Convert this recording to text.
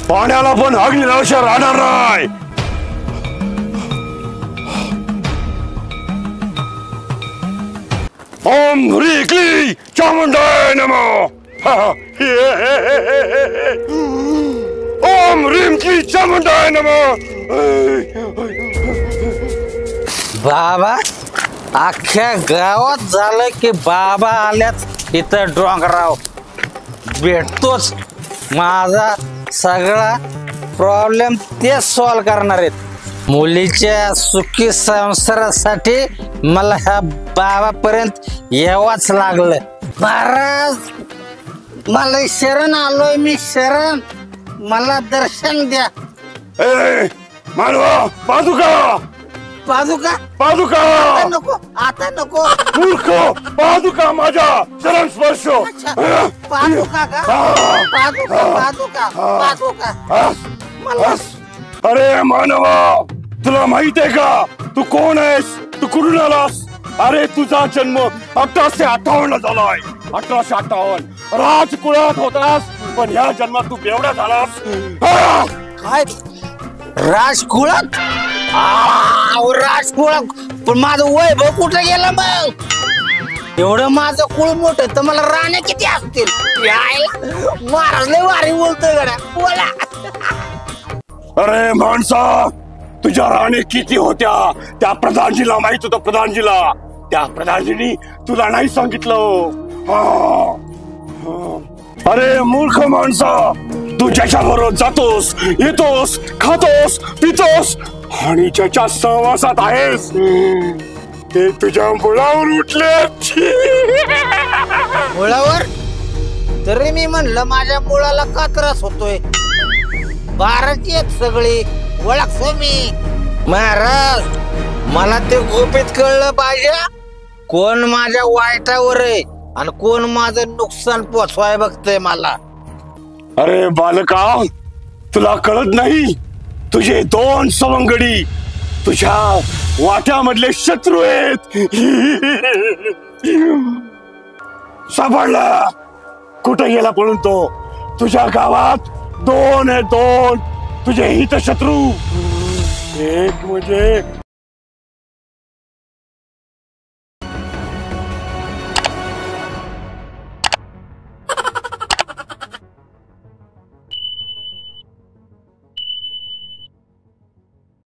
पाण्याला पण अग्नी लावल्याशिवाय राहणार नाही. ओम ह्री क्ली चामुंडाय नमः. ओम ह्रीं क्ली चामुंडाय नमः. बाबा अख्ख्या गावात झालं की बाबा आल्यात इथं डोंगराव भेटतोच. माझा सगळा प्रॉब्लेम तेच सॉल्व करणार आहेत. मुलीच्या सुखी संसारासाठी मला ह्या बाबापर्यंत यावंच लागलं. महाराज मला शरण आलोय मी, शरण मला दर्शन द्या. ए मानवा पादुका पादुका पादुका आता नको, आता नको. मूर्ख पादुका माझ्या चरण स्पर्श. पादुका का? पादुका पादुका पादुका मला. अरे मानवा तुला माहित आहे का तू कोण आहेस, तू कुठून आलास? अरे तुझा जन्म 1858 झालाय. 1858 राजकुळात होतास, पण ह्या जन्मात तू बेवडा झालास. काय राजकुळात? राजकुळात पण माझं वैभव कुठं गेलं मग? एवढं माझं कुळ मोठं तर मला राण्या किती असतील? महाराज लय वारी बोलतोय गड्या, बोला. अरे माणसा तुझ्या राणी किती होत्या त्या प्रधानजीला माहित होतं. प्रधानजीला त्या प्रधानजीनी तुला नाही सांगितलं. अरे मूर्ख माणसा तू ज्याच्याबरोबर जातोस येतोस खातोस पितोस आणि ज्याच्या सहवासात आहेस ते तुझ्या मुळावर उठले. मुळावर? तरी मी म्हणलं माझ्या मुळाला का त्रास होतोय? बाराची आहेत सगळी, ओळखतो मी. महाराज मला ते गोपीत कळलं पाहिजे कोण माझ्या वाईटावर आहे आणि कोण माझं नुकसान पोचवाय बघतंय मला. अरे बालका तुला कळत नाही, तुझे 2 सवंगडी तुझ्या वाट्यामधले शत्रू आहेत. सापडला कुठे गेला पळून तो? तुझ्या गावात 2 आहेत, 2 तुझे हित शत्रू. एक म्हणजे